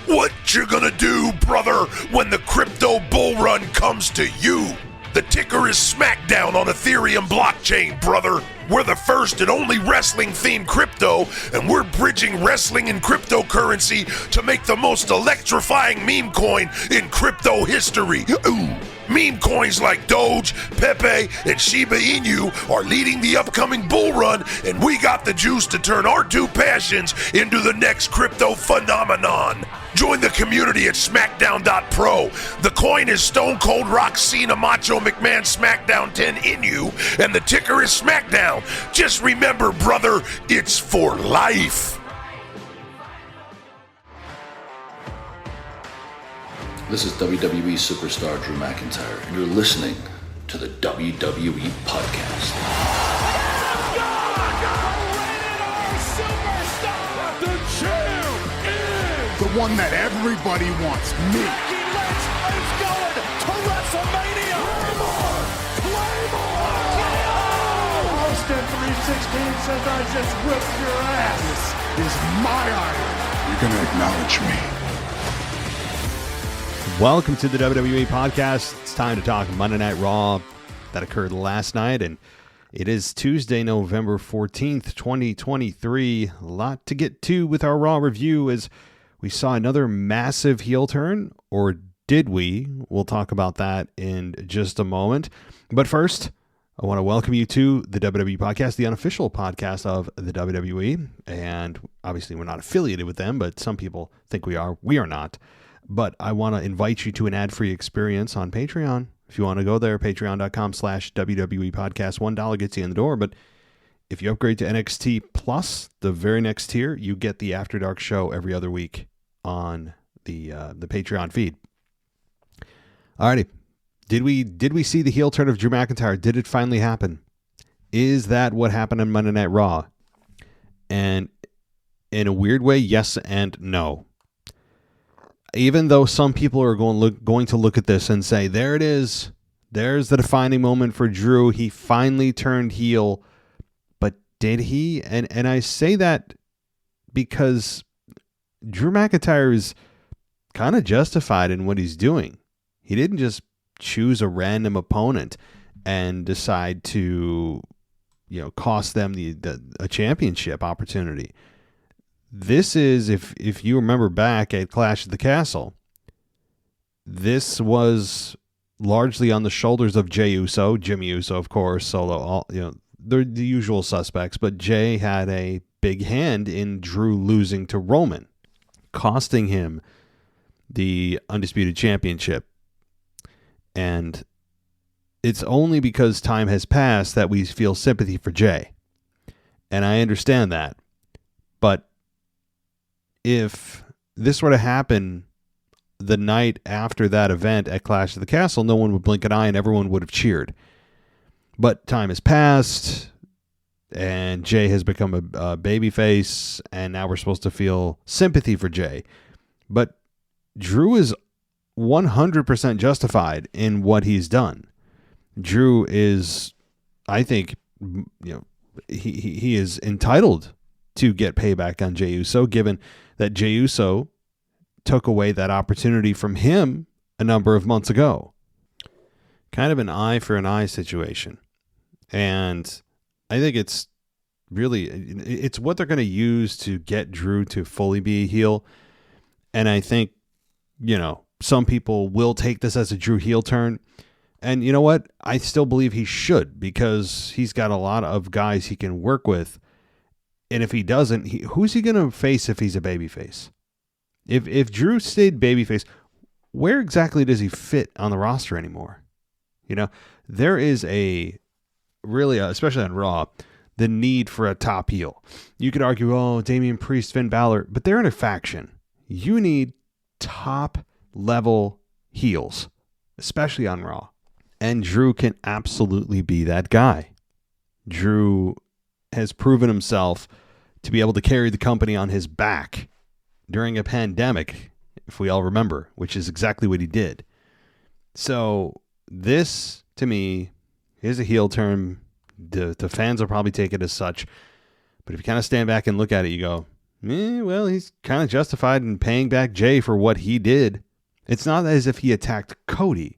What you gonna do, brother, when the crypto bull run comes to you? The ticker is SmackDown on Ethereum blockchain, brother. We're the first and only wrestling-themed crypto, and we're bridging wrestling and cryptocurrency to make the most electrifying meme coin in crypto history. Ooh. Meme coins like Doge, Pepe, and Shiba Inu are leading the upcoming bull run, and we got the juice to turn our two passions into the next crypto phenomenon. Join the community at SmackDown.pro. The coin is Stone Cold Rock Cena Macho McMahon SmackDown 10 Inu, and the ticker is SmackDown. Just remember, brother, it's for life. This is WWE superstar Drew McIntyre, and you're listening to the WWE Podcast. The champ is the one that everybody wants, me. Becky Lynch is going to WrestleMania. Claymore! Austin 316 says I just whipped your ass. This is my iron. You're going to acknowledge me. Welcome to the WWE Podcast. It's time to talk Monday Night Raw that occurred last night, and it is Tuesday, November 14th, 2023. A lot to get to with our Raw review as we saw another massive heel turn, or did we? We'll talk about that in just a moment. But first, I want to welcome you to the WWE Podcast, the unofficial podcast of the WWE. And obviously we're not affiliated with them, but some people think we are. We are not. But I want to invite you to an ad-free experience on Patreon. If you want to go there, patreon.com/WWE Podcast. $1 gets you in the door. But if you upgrade to NXT Plus, the very next tier, you get the After Dark show every other week on the Patreon feed. Alrighty. Did we see the heel turn of Drew McIntyre? Did it finally happen? Is that what happened on Monday Night Raw? And in a weird way, yes and no. Even though some people are going to look at this and say, there it is. There's the defining moment for Drew. He finally turned heel. But did he? And I say that because Drew McIntyre is kind of justified in what he's doing. He didn't just choose a random opponent and decide to, cost them a championship opportunity. This is, if you remember back at Clash of the Castle, this was largely on the shoulders of Jey Uso, Jimmy Uso, of course, Solo, they're the usual suspects, but Jey had a big hand in Drew losing to Roman, costing him the Undisputed Championship. And it's only because time has passed that we feel sympathy for Jey. And I understand that. But if this were to happen the night after that event at Clash of the Castle, no one would blink an eye and everyone would have cheered. But time has passed, and Jey has become a babyface, and now we're supposed to feel sympathy for Jey. But Drew is 100% justified in what he's done. Drew is, I think, he is entitled to get payback on Jey Uso, given that Jey Uso took away that opportunity from him a number of months ago. Kind of an eye for an eye situation. And I think it's what they're going to use to get Drew to fully be a heel. And I think, some people will take this as a Drew heel turn. And you know what? I still believe he should, because he's got a lot of guys he can work with. And if he doesn't, who's he going to face if he's a babyface? If Drew stayed babyface, where exactly does he fit on the roster anymore? There is especially on Raw, the need for a top heel. You could argue, Damien Priest, Finn Balor, but they're in a faction. You need top level heels, especially on Raw. And Drew can absolutely be that guy. Drew has proven himself to be able to carry the company on his back during a pandemic, if we all remember, which is exactly what he did. So this, to me, is a heel turn. The fans will probably take it as such. But if you kind of stand back and look at it, you go, Well, he's kind of justified in paying back Jay for what he did. It's not as if he attacked Cody.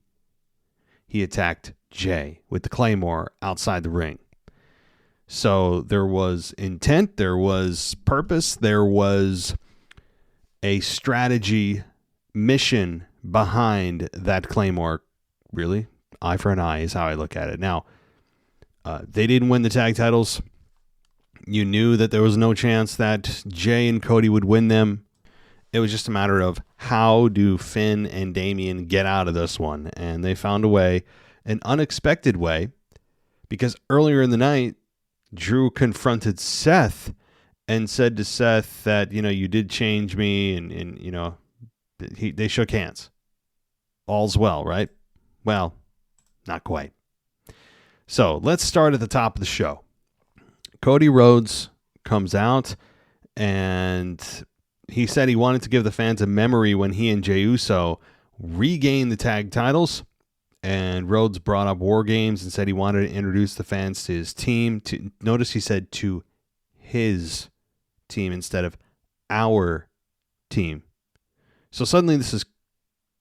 He attacked Jay with the Claymore outside the ring. So there was intent, there was purpose, there was a strategy, mission behind that Claymore. Really, eye for an eye is how I look at it. Now, they didn't win the tag titles. You knew that there was no chance that Jay and Cody would win them. It was just a matter of how do Finn and Damien get out of this one. And they found a way, an unexpected way, because earlier in the night, Drew confronted Seth and said to Seth that, you did change me, and they shook hands. All's well, right? Well, not quite. So let's start at the top of the show. Cody Rhodes comes out, and he said he wanted to give the fans a memory when he and Jey Uso regained the tag titles. And Rhodes brought up War Games and said he wanted to introduce the fans to his team. Notice he said to his team instead of our team. So suddenly this is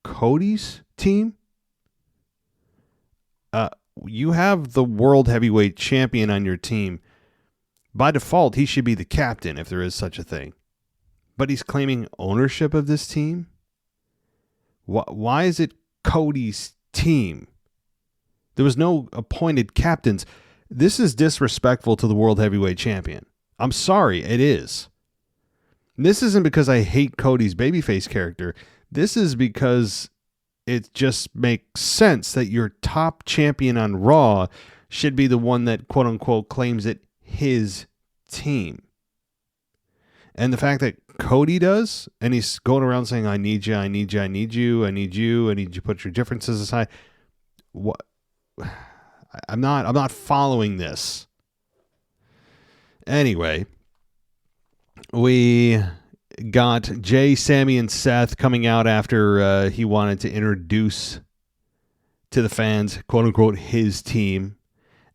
Cody's team? You have the World Heavyweight Champion on your team. By default, he should be the captain if there is such a thing. But he's claiming ownership of this team? Why is it Cody's team? There was no appointed captains. This is disrespectful to the World Heavyweight Champion. I'm sorry, it is. This isn't because I hate Cody's babyface character. This is because it just makes sense that your top champion on Raw should be the one that, quote unquote, claims it his team. And the fact that Cody does, and he's going around saying, I need you, I need you, I need you, I need you, I need you to put your differences aside. What? I'm not following this. Anyway, we got Jay, Sammy, and Seth coming out after he wanted to introduce to the fans, quote unquote, his team.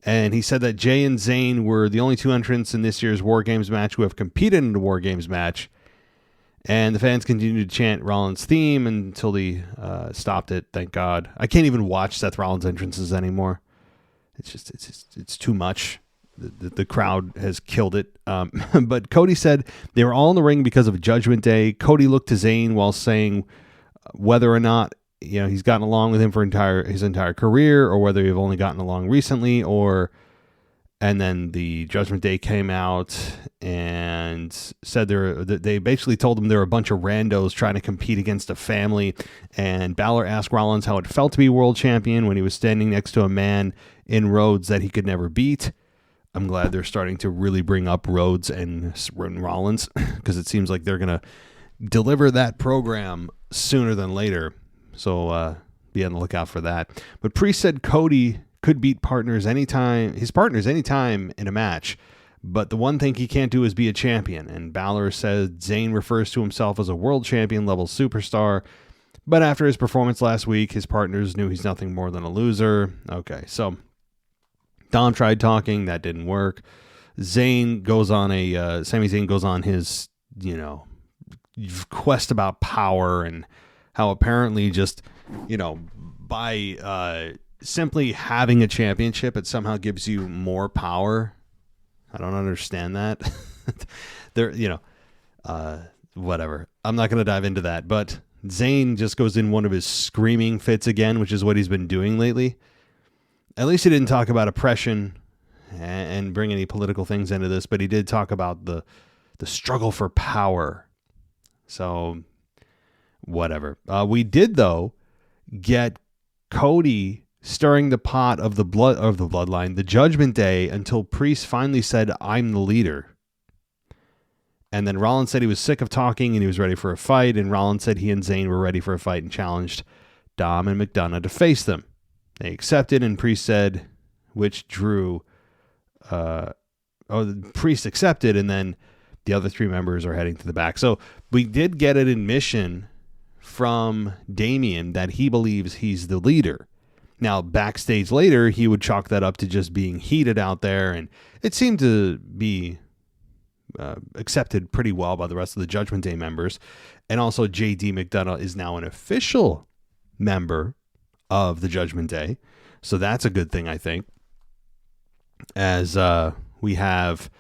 And he said that Jay and Zayn were the only two entrants in this year's War Games match who have competed in the War Games match. And the fans continued to chant Rollins' theme until they stopped it. Thank God. I can't even watch Seth Rollins' entrances anymore. It's too much. The crowd has killed it. But Cody said they were all in the ring because of Judgment Day. Cody looked to Zayn while saying whether or not he's gotten along with him for his entire career, or whether they've only gotten along recently, and then the Judgment Day came out and said they basically told him they were a bunch of randos trying to compete against a family. And Balor asked Rollins how it felt to be world champion when he was standing next to a man in Rhodes that he could never beat. I'm glad they're starting to really bring up Rhodes and Rollins, because it seems like they're going to deliver that program sooner than later. So be on the lookout for that. But Priest said Cody could beat his partners anytime in a match, but the one thing he can't do is be a champion. And Balor said Zayn refers to himself as a world champion level superstar, but after his performance last week, his partners knew he's nothing more than a loser. Okay, so Dom tried talking, that didn't work. Sami Zayn goes on his quest about power, and how apparently just by simply having a championship, it somehow gives you more power. I don't understand that. Whatever. I'm not going to dive into that, but Zayn just goes in one of his screaming fits again, which is what he's been doing lately. At least he didn't talk about oppression and bring any political things into this, but he did talk about the struggle for power. So whatever. We did, though, get Cody stirring the pot of the bloodline, the Judgment Day, until Priest finally said, I'm the leader. And then Rollins said he was sick of talking and he was ready for a fight. And Rollins said he and Zayn were ready for a fight and challenged Dom and McDonough to face them. They accepted, and Priest said, Priest accepted, and then the other three members are heading to the back. So we did get an admission from Damien that he believes he's the leader. Now, backstage later, he would chalk that up to just being heated out there, and it seemed to be accepted pretty well by the rest of the Judgment Day members. And also J.D. McDonough is now an official member of the Judgment Day. So that's a good thing, I think. As we have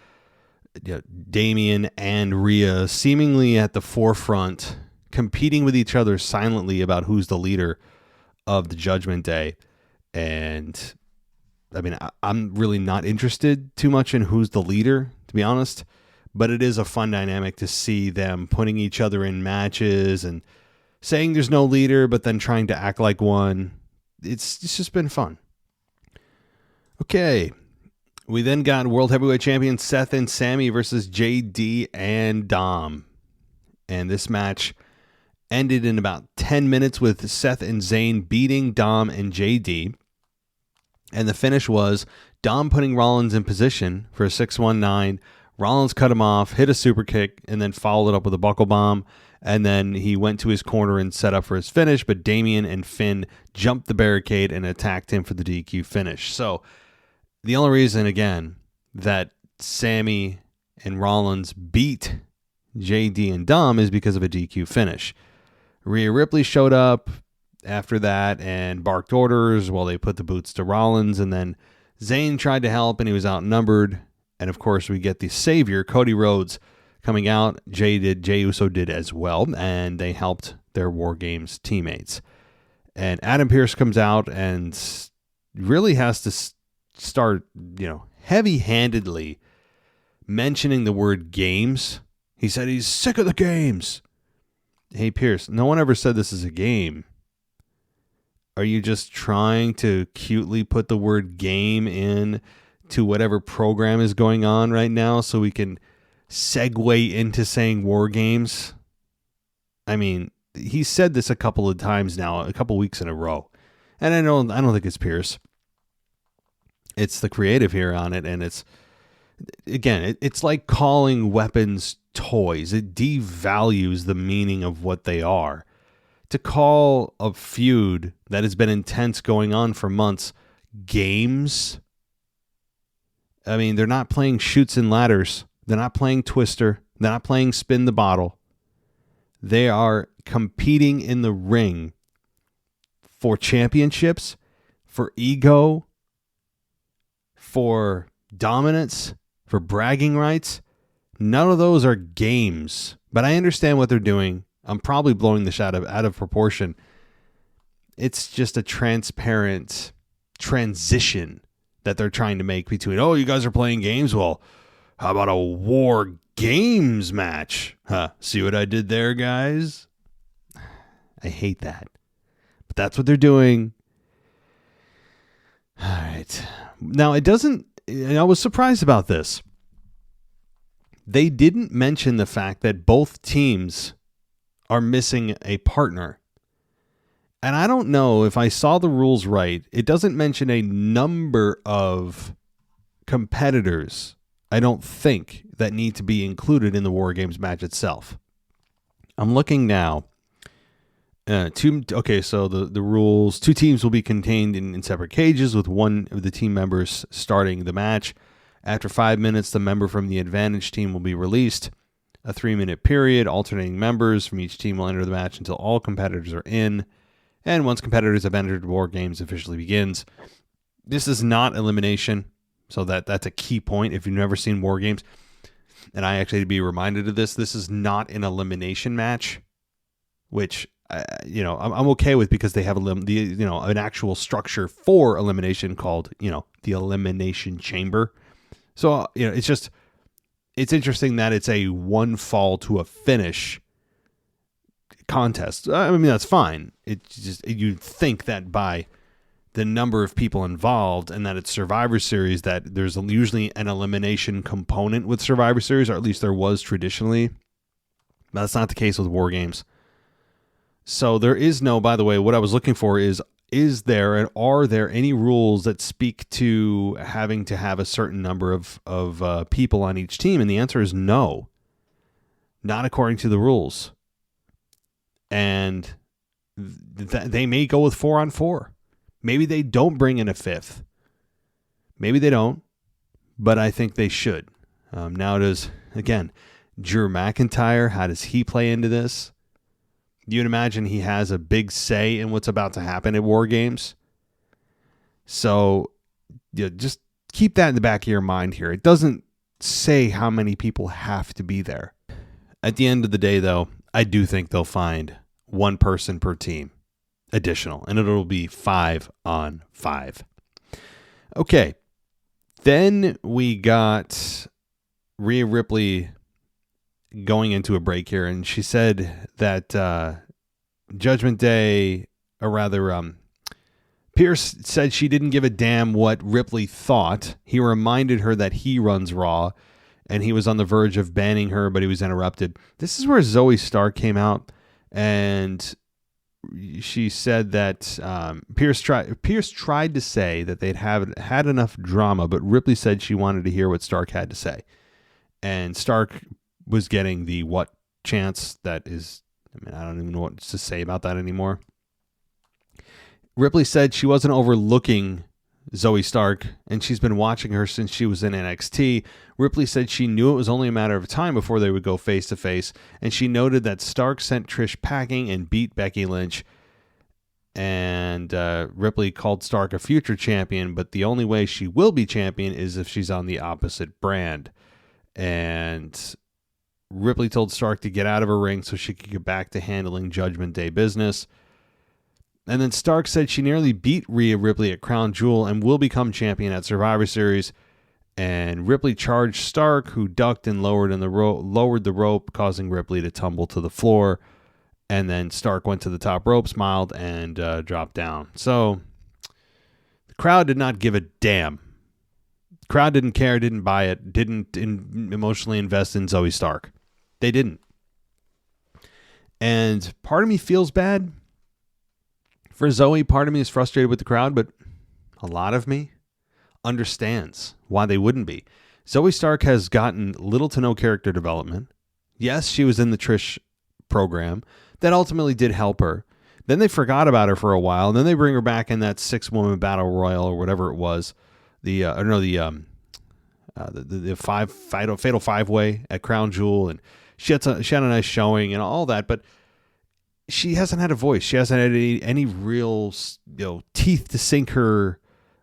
Damien and Rhea seemingly at the forefront, competing with each other silently about who's the leader of the Judgment Day. And I mean, I'm really not interested too much in who's the leader, to be honest, but it is a fun dynamic to see them putting each other in matches and saying there's no leader, but then trying to act like one. It's just been fun. Okay. We then got World Heavyweight Champions Seth and Sammy versus JD and Dom. And this match ended in about 10 minutes with Seth and Zayn beating Dom and JD. And the finish was Dom putting Rollins in position for a 619. Rollins cut him off, hit a super kick, and then followed it up with a buckle bomb. And then he went to his corner and set up for his finish, but Damien and Finn jumped the barricade and attacked him for the DQ finish. So the only reason, again, that Sammy and Rollins beat JD and Dom is because of a DQ finish. Rhea Ripley showed up after that and barked orders while they put the boots to Rollins, and then Zayn tried to help and he was outnumbered. And of course we get the savior, Cody Rhodes, coming out. Jey Uso did as well, and they helped their War Games teammates. And Adam Pearce comes out and really has to start, heavy-handedly mentioning the word games. He said he's sick of the games. Hey, Pearce, no one ever said this is a game. Are you just trying to cutely put the word game in to whatever program is going on right now so we can segue into saying War Games? I mean, he said this a couple of times now, a couple weeks in a row. And I don't think it's Pearce. It's the creative here on it, and it's like calling weapons toys. It devalues the meaning of what they are. To call a feud that has been intense going on for months games, I mean, they're not playing Chutes and Ladders. They're not playing Twister. They're not playing Spin the Bottle. They are competing in the ring for championships, for ego, for dominance, for bragging rights. None of those are games, but I understand what they're doing. I'm probably blowing the shot out of proportion. It's just a transparent transition that they're trying to make between, oh, you guys are playing games? Well, how about a War Games match? Huh? See what I did there, guys? I hate that. But that's what they're doing. All right. Now, it doesn't... I was surprised about this. They didn't mention the fact that both teams are missing a partner. And I don't know if I saw the rules right. It doesn't mention a number of competitors, I don't think, that need to be included in the War Games match itself. I'm looking now. So the rules, 2 teams will be contained in separate cages with one of the team members starting the match. After 5 minutes, the member from the advantage team will be released. A 3-minute period, alternating members from each team will enter the match until all competitors are in. And once competitors have entered, War Games officially begins. This is not elimination, so that's a key point if you've never seen War Games. And I actually had to be reminded of this. This is not an elimination match, which I'm okay with because they have an actual structure for elimination called the Elimination Chamber. So it's interesting that it's a one fall to a finish contest. I mean, that's fine. It's just, you'd think that by the number of people involved and that it's Survivor Series, that there's usually an elimination component with Survivor Series, or at least there was traditionally. But that's not the case with War Games. So there is no, by the way, what I was looking for is there and are there any rules that speak to having to have a certain number of people on each team? And the answer is no. Not according to the rules. And they may go with 4-on-4. Maybe they don't bring in a 5th. Maybe they don't, but I think they should. Now, does again, Drew McIntyre, how does he play into this? You'd imagine he has a big say in what's about to happen at War Games. So just keep that in the back of your mind here. It doesn't say how many people have to be there. At the end of the day, though, I do think they'll find one person per team additional, and it'll be 5-on-5. Okay, then we got Rhea Ripley going into a break here, and she said that Judgment Day, or rather, Pierce said she didn't give a damn what Ripley thought. He reminded her that he runs Raw, and he was on the verge of banning her, but he was interrupted. This is where Zoey Stark came out, and she said that Pierce tried to say that they'd had enough drama, but Ripley said she wanted to hear what Stark had to say. And Stark was getting the what chance that is, I don't even know what to say about that anymore. Ripley said she wasn't overlooking Zoey Stark, and she's been watching her since she was in NXT. Ripley said she knew it was only a matter of time before they would go face-to-face, and she noted that Stark sent Trish packing and beat Becky Lynch, and Ripley called Stark a future champion, but the only way she will be champion is if she's on the opposite brand. And Ripley told Stark to get out of her ring so she could get back to handling Judgment Day business. And then Stark said she nearly beat Rhea Ripley at Crown Jewel and will become champion at Survivor Series. And Ripley charged Stark, who ducked and lowered the rope, causing Ripley to tumble to the floor. And then Stark went to the top rope, smiled, and dropped down. So the crowd did not give a damn. The crowd didn't care, didn't buy it, didn't emotionally invest in Zoey Stark. They didn't. And part of me feels bad for Zoey. Part of me is frustrated with the crowd, but a lot of me understands why they wouldn't be. Zoey Stark has gotten little to no character development. Yes, she was in the Trish program. That ultimately did help her. Then they forgot about her for a while, and then they bring her back in that 6-woman battle royal or whatever it was. The fatal 5-way at Crown Jewel, and she had a nice showing and all that, but she hasn't had a voice. She hasn't had any real teeth to sink her,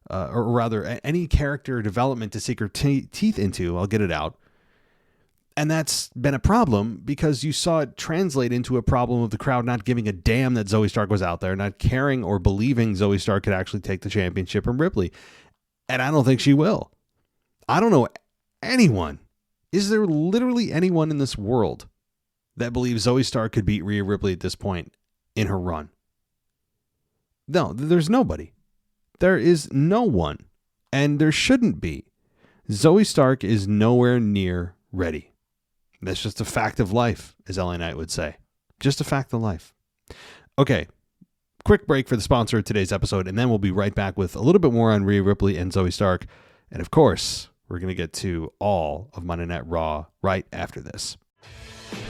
or rather any character development to sink her teeth into. I'll get it out. And that's been a problem because you saw it translate into a problem of the crowd not giving a damn that Zoey Stark was out there, not caring or believing Zoey Stark could actually take the championship from Ripley. And I don't think she will. I don't know anyone. Is there literally anyone in this world that believes Zoey Stark could beat Rhea Ripley at this point in her run? No, there's nobody. There is no one. And there shouldn't be. Zoey Stark is nowhere near ready. That's just a fact of life, as LA Knight would say. Just a fact of life. Okay, quick break for the sponsor of today's episode, and then we'll be right back with a little bit more on Rhea Ripley and Zoey Stark. And of course, we're going to get to all of Monday Night Raw right after this.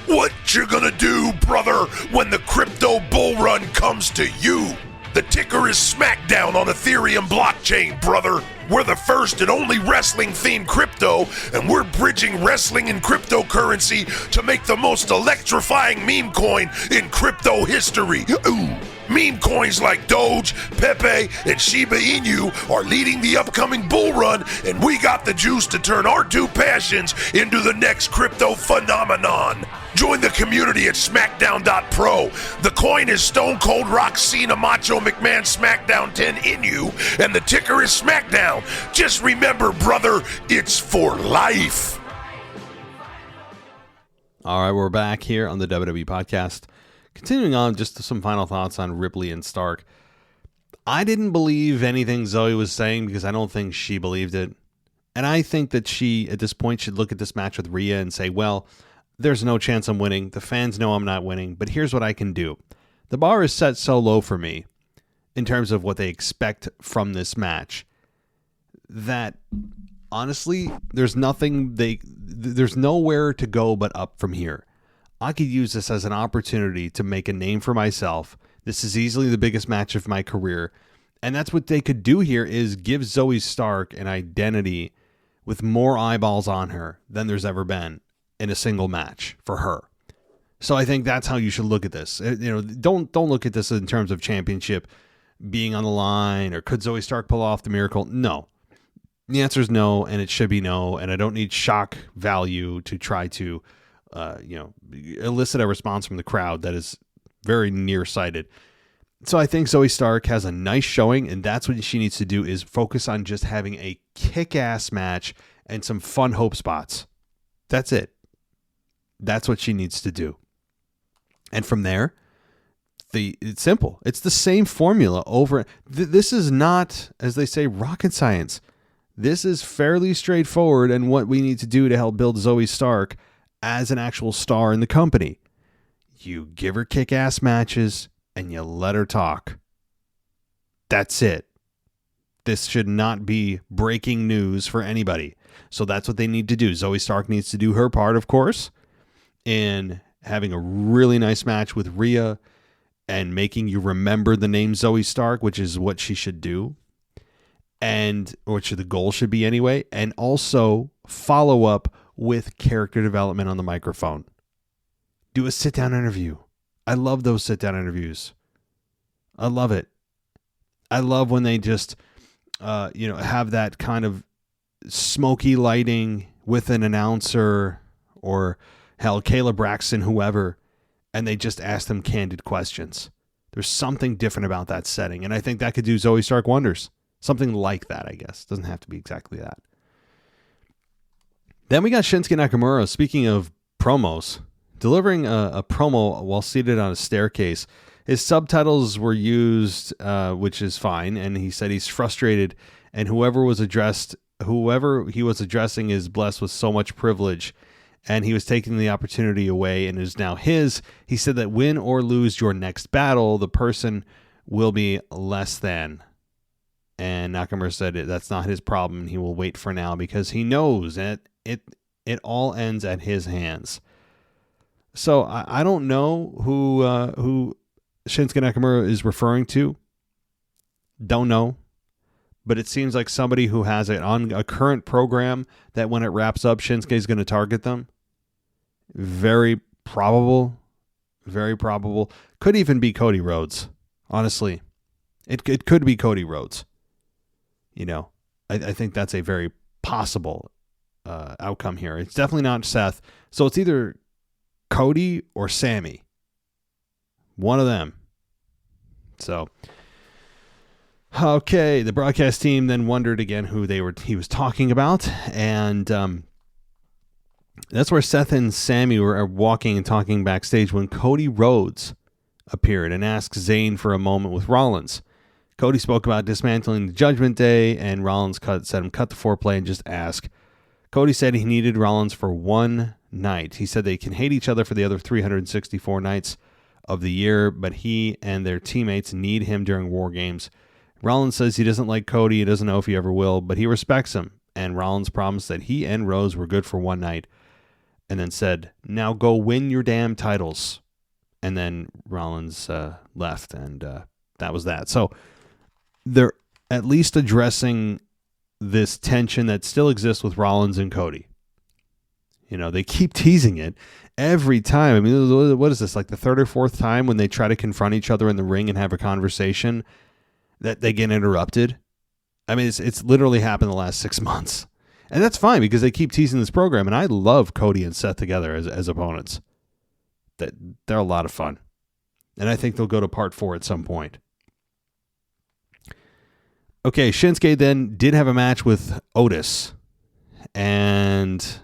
What you gonna do, brother, when the crypto bull run comes to you? The ticker is SmackDown on Ethereum blockchain, brother. We're the first and only wrestling-themed crypto, and we're bridging wrestling and cryptocurrency to make the most electrifying meme coin in crypto history. Ooh. Meme coins like Doge, Pepe, and Shiba Inu are leading the upcoming bull run, and we got the juice to turn our two passions into the next crypto phenomenon. Join the community at SmackDown.pro. The coin is Stone Cold Rock Cena Macho McMahon SmackDown 10 Inu, and the ticker is SmackDown. Just remember, brother, it's for life. All right, we're back here on the WWE Podcast. Continuing on, just some final thoughts on Ripley and Stark. I didn't believe anything Zoey was saying because I don't think she believed it. And I think that she, at this point, should look at this match with Rhea and say, well, there's no chance I'm winning. The fans know I'm not winning, but here's what I can do. The bar is set so low for me in terms of what they expect from this match that, honestly, there's nowhere to go but up from here. I could use this as an opportunity to make a name for myself. This is easily the biggest match of my career. And that's what they could do here, is give Zoey Stark an identity with more eyeballs on her than there's ever been. in a single match for her. So I think that's how you should look at this. Don't look at this in terms of championship being on the line, or could Zoey Stark pull off the miracle? No. The answer is no, and it should be no, and I don't need shock value to try to elicit a response from the crowd that is very nearsighted. So I think Zoey Stark has a nice showing, and that's what she needs to do, is focus on just having a kick-ass match and some fun hope spots. That's it. That's what she needs to do. And from there, it's simple. It's the same formula over. This is not, as they say, rocket science. This is fairly straightforward, and what we need to do to help build Zoey Stark as an actual star in the company. You give her kick-ass matches, and you let her talk. That's it. This should not be breaking news for anybody. So that's what they need to do. Zoey Stark needs to do her part, of course, in having a really nice match with Rhea and making you remember the name Zoey Stark, which is what she should do, and which the goal should be anyway, and also follow up with character development on the microphone. Do a sit-down interview. I love those sit-down interviews. I love it. I love when they just, have that kind of smoky lighting with an announcer, or hell, Kayla Braxton, whoever, and they just ask them candid questions. There's something different about that setting, and I think that could do Zoey Stark wonders. Something like that, I guess. Doesn't have to be exactly that. Then we got Shinsuke Nakamura, speaking of promos, delivering a promo while seated on a staircase. His subtitles were used, which is fine, and he said he's frustrated, and whoever he was addressing is blessed with so much privilege, and he was taking the opportunity away and is now his. He said that win or lose your next battle, the person will be less than. And Nakamura said that's not his problem. He will wait for now because he knows that it all ends at his hands. So I don't know who Shinsuke Nakamura is referring to. Don't know. But it seems like somebody who has it on a current program that when it wraps up, Shinsuke is going to target them. Very probable. Very probable. Could even be Cody Rhodes. Honestly. It could be Cody Rhodes. I think that's a very possible outcome here. It's definitely not Seth. So it's either Cody or Sammy. One of them. So, okay, the broadcast team then wondered again who he was talking about, and that's where Seth and Sammy were walking and talking backstage when Cody Rhodes appeared and asked Zayn for a moment with Rollins. Cody spoke about dismantling the Judgment Day, and Rollins said him cut the foreplay and just ask. Cody said he needed Rollins for one night. He said they can hate each other for the other 364 nights of the year, but he and their teammates need him during War Games. Rollins says he doesn't like Cody. He doesn't know if he ever will, but he respects him. And Rollins promised that he and Rose were good for one night, and then said, now go win your damn titles. And then Rollins left, and that was that. So they're at least addressing this tension that still exists with Rollins and Cody. They keep teasing it every time. I mean, what is this, like the third or fourth time when they try to confront each other in the ring and have a conversation that they get interrupted? I mean, it's literally happened the last 6 months. And that's fine because they keep teasing this program, and I love Cody and Seth together as opponents. They're a lot of fun. And I think they'll go to part 4 at some point. Okay, Shinsuke then did have a match with Otis, and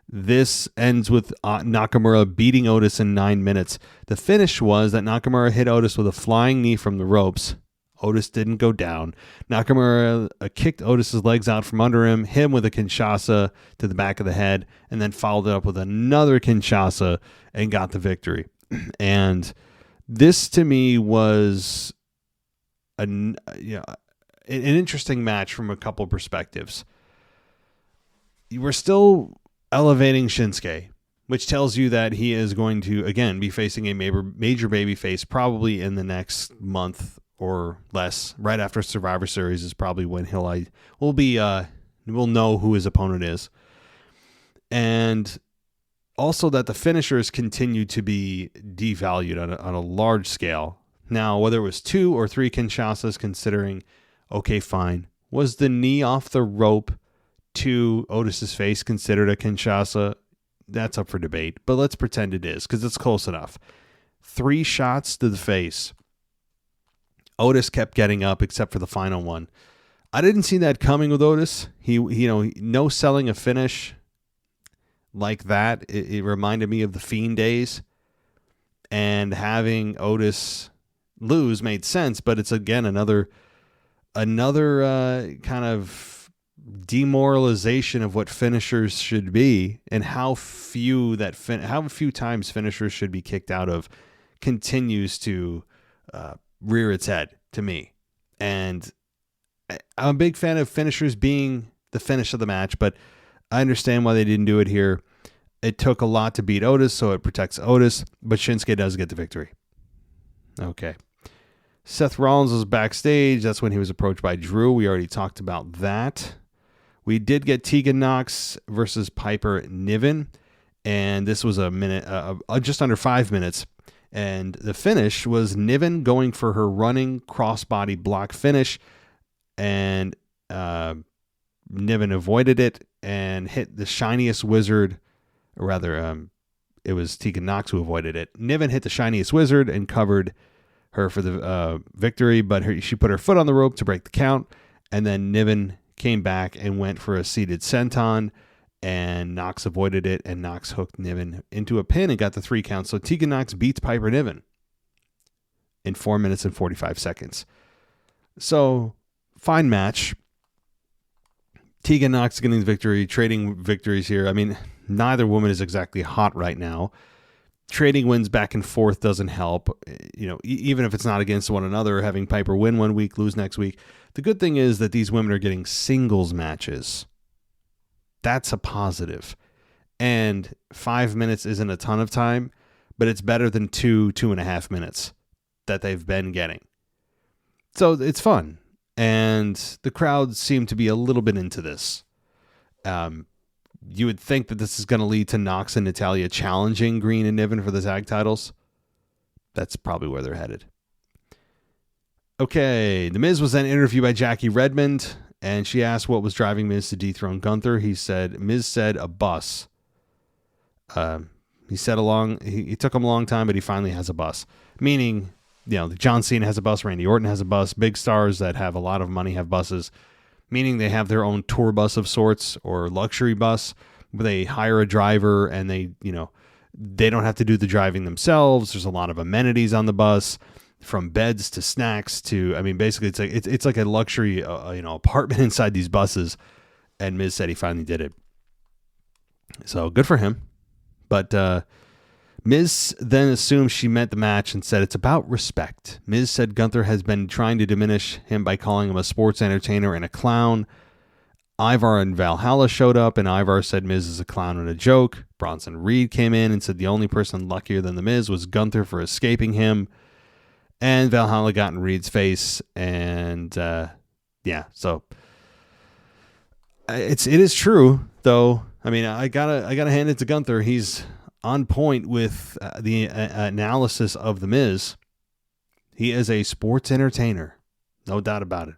this ends with Nakamura beating Otis in 9 minutes. The finish was that Nakamura hit Otis with a flying knee from the ropes. Otis didn't go down. Nakamura kicked Otis's legs out from under him, hit him with a Kinshasa to the back of the head, and then followed it up with another Kinshasa and got the victory. And this, to me, was an interesting match from a couple perspectives. We're still elevating Shinsuke, which tells you that he is going to, again, be facing a major baby face probably in the next month or less. Right after Survivor Series is probably when we'll know who his opponent is. And Also that the finishers continue to be devalued on a large scale. Now, whether it was 2 or 3 Kinshasas, considering, okay, fine. Was the knee off the rope to Otis's face considered a Kinshasa? That's up for debate, but let's pretend it is, because it's close enough. 3 shots to the face. Otis kept getting up except for the final one. I didn't see that coming with Otis. He no selling a finish like that. It reminded me of the Fiend days, and having Otis lose made sense, but it's again another kind of demoralization of what finishers should be, and how few times finishers should be kicked out of continues to rear its head to me. And I'm a big fan of finishers being the finish of the match, but I understand why they didn't do it here. It took a lot to beat Otis, so it protects Otis, but Shinsuke does get the victory. Okay. Seth Rollins was backstage. That's when he was approached by Drew. We already talked about that. We did get Tegan Nox versus Piper Niven, and this was a minute, just under 5 minutes. And the finish was Niven going for her running crossbody block finish, and Niven avoided it and hit the shiniest wizard, or rather, it was Tegan Nox who avoided it. Niven hit the shiniest wizard and covered her for the victory, but she put her foot on the rope to break the count, and then Niven came back and went for a seated senton, and Nox avoided it, and Nox hooked Niven into a pin and got the 3 count. So Tegan Nox beats Piper Niven in 4 minutes and 45 seconds. So, fine match. Tegan Nox getting the victory, trading victories here. I mean, neither woman is exactly hot right now. Trading wins back and forth doesn't help. Even if it's not against one another, having Piper win one week, lose next week. The good thing is that these women are getting singles matches. That's a positive. And 5 minutes isn't a ton of time, but it's better than 2.5 minutes that they've been getting. So it's fun. And the crowd seemed to be a little bit into this. You would think that this is going to lead to Nox and Natalya challenging Green and Niven for the tag titles. That's probably where they're headed. Okay, The Miz was then interviewed by Jackie Redmond, and she asked what was driving Miz to dethrone Gunther. Miz said a bus. He took him a long time, but he finally has a bus. Meaning, John Cena has a bus, Randy Orton has a bus, big stars that have a lot of money have buses. Meaning they have their own tour bus of sorts or luxury bus where they hire a driver and they don't have to do the driving themselves. There's a lot of amenities on the bus, from beds to snacks to, basically it's like a luxury, apartment inside these buses. And Miz said he finally did it. So good for him. But Miz then assumed she meant the match and said it's about respect. Miz said Gunther has been trying to diminish him by calling him a sports entertainer and a clown. Ivar and Valhalla showed up, and Ivar said Miz is a clown and a joke. Bronson Reed came in and said the only person luckier than the Miz was Gunther for escaping him. And Valhalla got in Reed's face, and so it is true though. I gotta hand it to Gunther. He's on point with the analysis of the Miz. He is a sports entertainer, no doubt about it.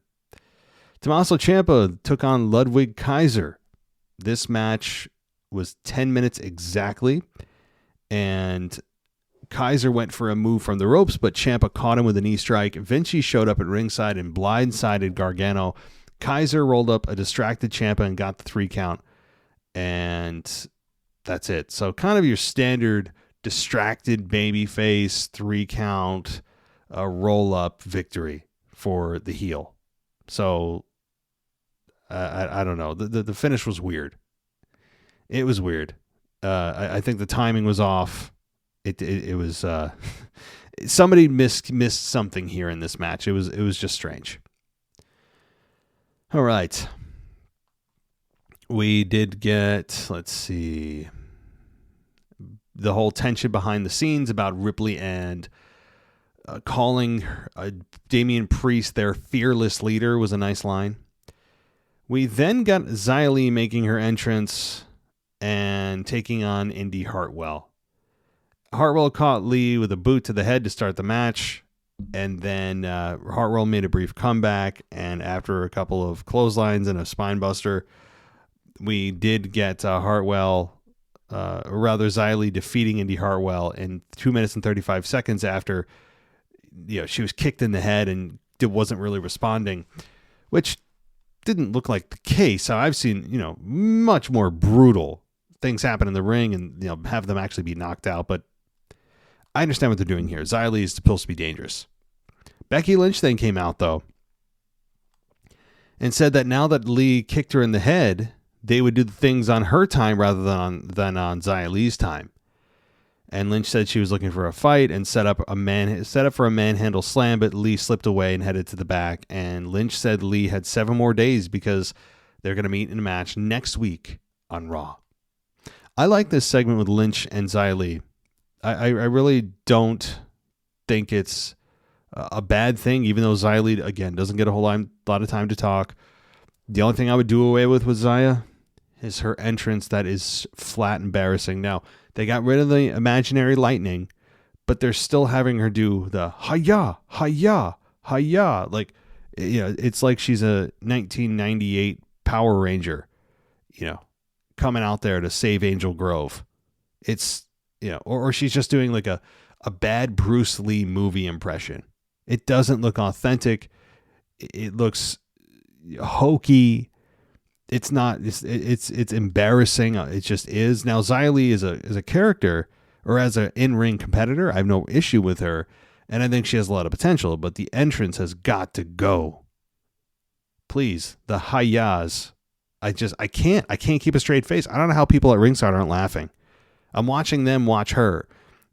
Tommaso Ciampa took on Ludwig Kaiser. This match was 10 minutes exactly, and Kaiser went for a move from the ropes, but Ciampa caught him with a knee strike. Vinci showed up at ringside and blindsided Gargano. Kaiser rolled up a distracted Ciampa and got the 3 count, and that's it. So kind of your standard distracted babyface 3 count roll up victory for the heel. So I don't know. The finish was weird. It was weird. I think the timing was off. It was somebody missed something here in this match. It was just strange. All right. We did get, let's see, the whole tension behind the scenes about Ripley and calling Damien Priest their fearless leader was a nice line. We then got Xia Li making her entrance, and taking on Indy Hartwell. Hartwell caught Lee with a boot to the head to start the match, and then Hartwell made a brief comeback, and after a couple of clotheslines and a spine buster, we did get Hartwell, or rather Xia Li, defeating Indy Hartwell in 2 minutes and 35 seconds after she was kicked in the head and wasn't really responding, which didn't look like the case. So I've seen, much more brutal things happen in the ring and, have them actually be knocked out. But I understand what they're doing here. Xia Li is supposed to be dangerous. Becky Lynch then came out, though, and said that now that Lee kicked her in the head, they would do the things on her time rather than on Xia Li's time. And Lynch said she was looking for a fight and set up for a manhandle slam, but Lee slipped away and headed to the back. And Lynch said Lee had 7 more days because they're going to meet in a match next week on Raw. I like this segment with Lynch and Xia Li. I really don't think it's a bad thing, even though Xia Li, again, doesn't get a whole lot of time to talk. The only thing I would do away with Xia is her entrance that is flat embarrassing. Now, they got rid of the imaginary lightning, but they're still having her do the hi-ya, hi-ya, hi-ya. Like, it's like she's a 1998 Power Ranger, coming out there to save Angel Grove. It's, or she's just doing like a bad Bruce Lee movie impression. It doesn't look authentic. It looks hokey. It's not. It's embarrassing. It just is. Now Xia Li is a character, or as an in-ring competitor, I have no issue with her, and I think she has a lot of potential. But the entrance has got to go. Please, the hi-yas. I can't keep a straight face. I don't know how people at ringside aren't laughing. I'm watching them watch her,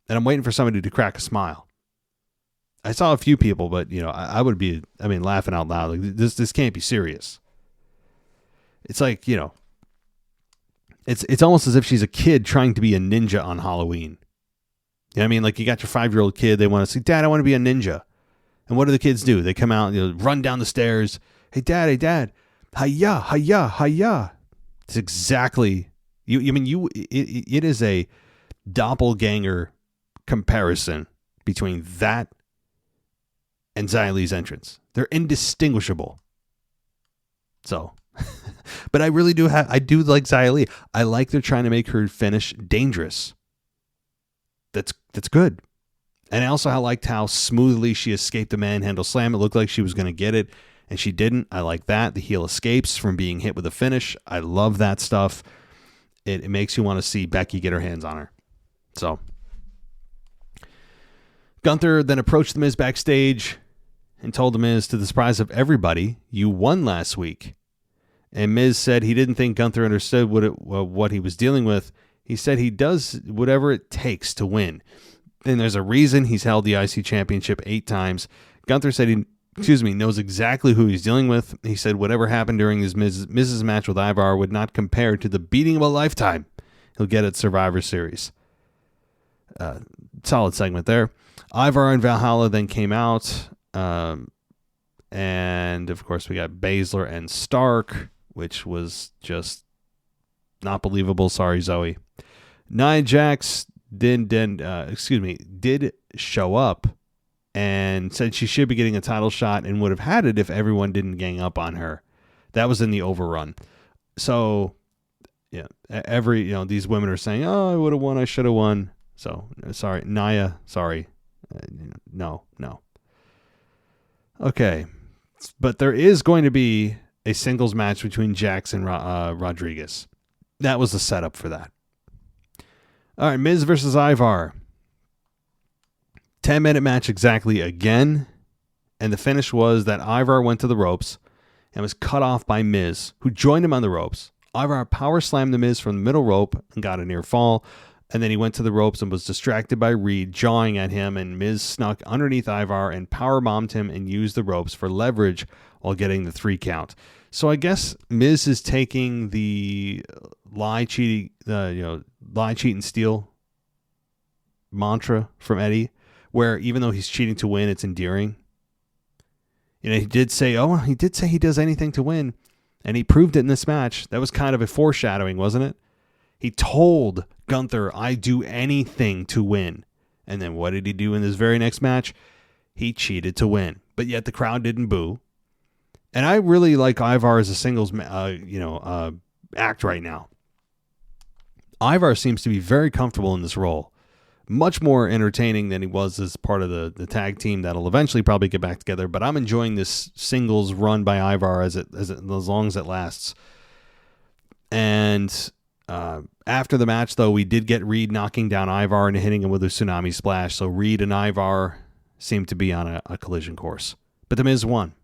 and I'm waiting for somebody to crack a smile. I saw a few people, but I would be, laughing out loud. Like, this can't be serious. It's like, it's almost as if she's a kid trying to be a ninja on Halloween. You know what I mean? Like, you got your 5-year-old kid, they want to say, Dad, I want to be a ninja. And what do the kids do? They come out, run down the stairs. Hey, Dad, hi-ya, hi-ya, hi-ya. It's exactly, it is a doppelganger comparison between that and Xia Li's entrance. They're indistinguishable. So, but I really do like Xia Li. I like they're trying to make her finish dangerous. That's good. And I also liked how smoothly she escaped the manhandle slam. It looked like she was going to get it, and she didn't. I like that. The heel escapes from being hit with a finish. I love that stuff. It makes you want to see Becky get her hands on her. So, Gunther then approached The Miz backstage and told The Miz, to the surprise of everybody, you won last week. And Miz said he didn't think Gunther understood what he was dealing with. He said he does whatever it takes to win. And there's a reason he's held the IC Championship 8 times. Gunther said he knows exactly who he's dealing with. He said whatever happened during his Miz's match with Ivar would not compare to the beating of a lifetime he'll get at Survivor Series. Solid segment there. Ivar and Valhalla then came out. And, of course, we got Baszler and Stark, which was just not believable. Sorry, Zoey. Nia Jax did show up and said she should be getting a title shot and would have had it if everyone didn't gang up on her. That was in the overrun. So, yeah, these women are saying, oh, I would have won, I should have won. So, sorry, Nia, sorry. No. Okay. But there is going to be a singles match between Jax and Rodriguez. That was the setup for that. All right, Miz versus Ivar. 10-minute match exactly again. And the finish was that Ivar went to the ropes and was cut off by Miz, who joined him on the ropes. Ivar power slammed the Miz from the middle rope and got a near fall. And then he went to the ropes and was distracted by Reed jawing at him, and Miz snuck underneath Ivar and powerbombed him and used the ropes for leverage while getting the 3 count. So I guess Miz is taking the lie, cheat, and steal mantra from Eddie, where even though he's cheating to win, it's endearing. He did say he does anything to win, and he proved it in this match. That was kind of a foreshadowing, wasn't it? He told Gunther, I do anything to win. And then what did he do in this very next match? He cheated to win. But yet the crowd didn't boo. And I really like Ivar as a singles act right now. Ivar seems to be very comfortable in this role. Much more entertaining than he was as part of the tag team that'll eventually probably get back together. But I'm enjoying this singles run by Ivar as long as it lasts. And after the match, though, we did get Reed knocking down Ivar and hitting him with a tsunami splash. So Reed and Ivar seemed to be on a collision course. But the Miz won.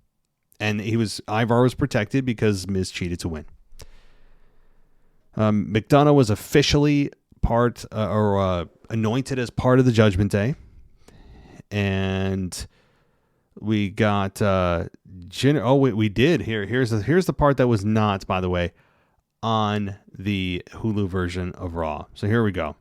And Ivar was protected because Miz cheated to win. McDonough was officially anointed as part of the Judgment Day. And we got we did. Here's the part that was not, by the way, on the Hulu version of Raw. So here we go.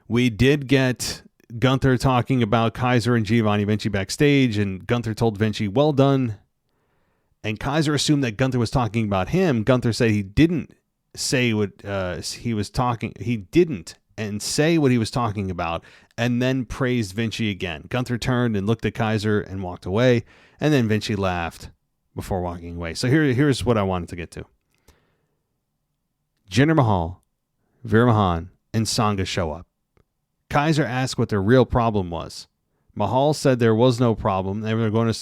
We did get Gunther talking about Kaiser and Giovanni Vinci backstage, and Gunther told Vinci, well done. And Kaiser assumed that Gunther was talking about him. Gunther said he didn't say what he was talking. He didn't and say what he was talking about, and then praised Vinci again. Gunther turned and looked at Kaiser and walked away, and then Vinci laughed before walking away. So here's what I wanted to get to. Jinder Mahal, Veer Mahan, and Sangha show up. Kaiser asked what their real problem was. Mahal said there was no problem. They were going to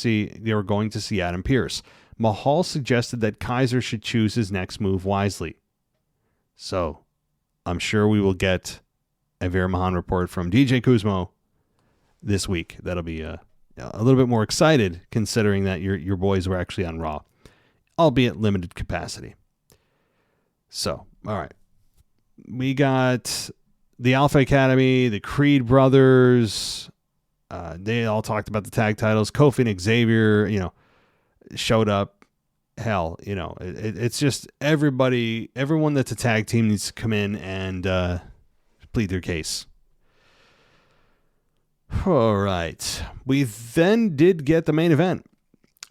see Adam Pearce. Mahal suggested that Kaiser should choose his next move wisely. So, I'm sure we will get a Veer Mahan report from DJ Kuzmo this week. That'll be a little bit more excited, considering that your boys were actually on Raw, albeit limited capacity. So, all right. We got the Alpha Academy, the Creed brothers. They all talked about the tag titles. Kofi and Xavier, showed up. Hell, it's just everyone that's a tag team needs to come in and plead their case. All right. We then did get the main event.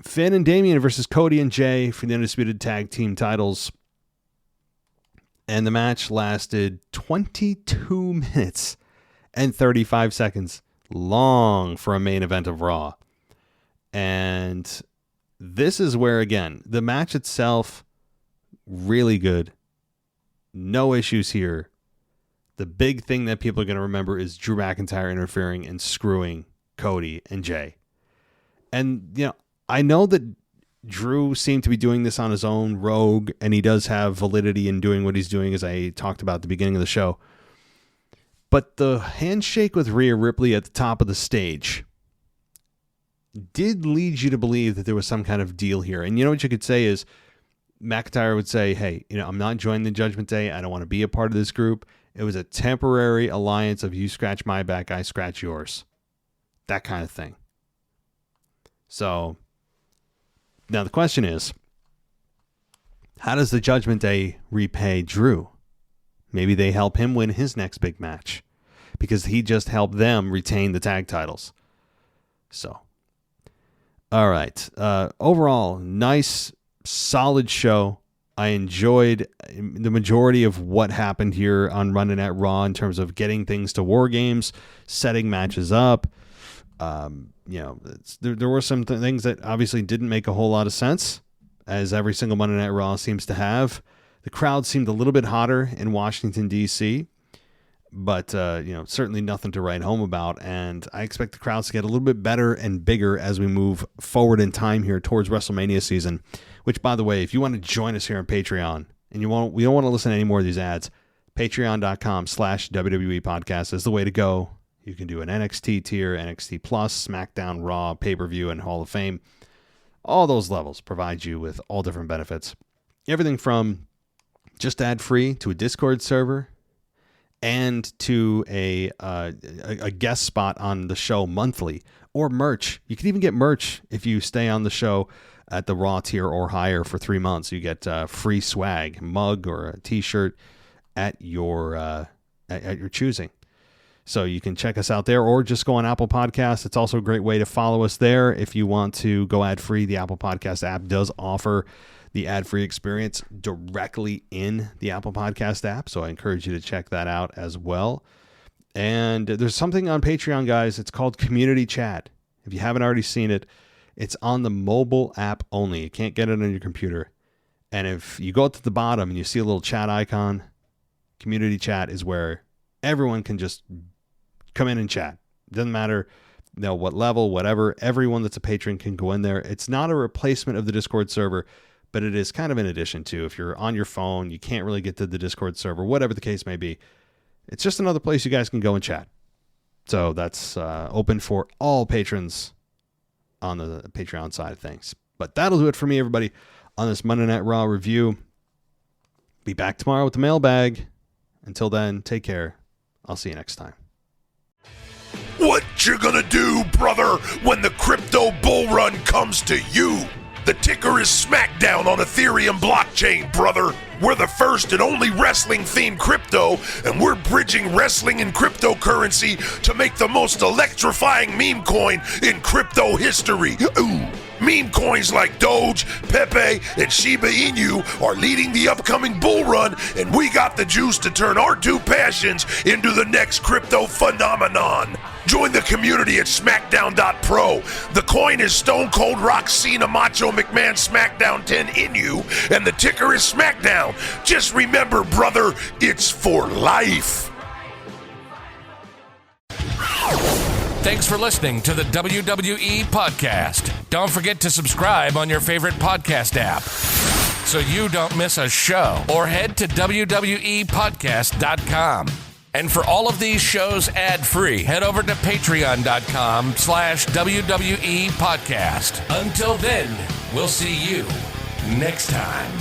Finn and Damien versus Cody and Jay for the Undisputed Tag Team titles. And the match lasted 22 minutes and 35 seconds. Long for a main event of Raw. And this is where, again, the match itself, really good. No issues here. The big thing that people are going to remember is Drew McIntyre interfering and screwing Cody and Jay. And, I know that Drew seemed to be doing this on his own, rogue, and he does have validity in doing what he's doing, as I talked about at the beginning of the show. But the handshake with Rhea Ripley at the top of the stage did lead you to believe that there was some kind of deal here. And what you could say is, McIntyre would say, hey, I'm not joining the Judgment Day. I don't want to be a part of this group. It was a temporary alliance of you scratch my back, I scratch yours. That kind of thing. So, now the question is, how does the Judgment Day repay Drew? Maybe they help him win his next big match, because he just helped them retain the tag titles. So, all right. Overall, nice, solid show. I enjoyed the majority of what happened here on Running at Raw in terms of getting things to War Games, setting matches up. There were some things that obviously didn't make a whole lot of sense, as every single Monday Night Raw seems to have. The crowd seemed a little bit hotter in Washington, D.C., but, certainly nothing to write home about. And I expect the crowds to get a little bit better and bigger as we move forward in time here towards WrestleMania season, which, by the way, if you want to join us here on Patreon and we don't want to listen to any more of these ads, patreon.com/WWE podcast is the way to go. You can do an NXT tier, NXT Plus, SmackDown, Raw, pay-per-view, and Hall of Fame. All those levels provide you with all different benefits. Everything from just ad-free to a Discord server and to a guest spot on the show monthly, or merch. You can even get merch if you stay on the show at the Raw tier or higher for 3 months. You get free swag, mug or a t-shirt at your choosing. So you can check us out there, or just go on Apple Podcasts. It's also a great way to follow us there. If you want to go ad-free, the Apple Podcast app does offer the ad-free experience directly in the Apple Podcast app. So I encourage you to check that out as well. And there's something on Patreon, guys. It's called Community Chat. If you haven't already seen it, it's on the mobile app only. You can't get it on your computer. And if you go to the bottom and you see a little chat icon, Community Chat is where everyone can just come in and chat. Doesn't matter, what level, whatever. Everyone that's a patron can go in there. It's not a replacement of the Discord server, but it is kind of in addition to. If you're on your phone, you can't really get to the Discord server, whatever the case may be. It's just another place you guys can go and chat. So that's open for all patrons on the Patreon side of things. But that'll do it for me, everybody, on this Monday Night Raw review. Be back tomorrow with the mailbag. Until then, take care. I'll see you next time. What you gonna do, brother, when the crypto bull run comes to you? The ticker is SmackDown on Ethereum blockchain, brother. We're the first and only wrestling-themed crypto, and we're bridging wrestling and cryptocurrency to make the most electrifying meme coin in crypto history. Ooh. Meme coins like Doge, Pepe, and Shiba Inu are leading the upcoming bull run, and we got the juice to turn our two passions into the next crypto phenomenon. Join the community at SmackDown.pro. The coin is Stone Cold Rock Cena Macho McMahon SmackDown 10 Inu, and the ticker is SmackDown. Just remember, brother, it's for life. Thanks for listening to the WWE Podcast. Don't forget to subscribe on your favorite podcast app so you don't miss a show, or head to WWEpodcast.com. And for all of these shows ad-free, head over to patreon.com/WWE Podcast. Until then, we'll see you next time.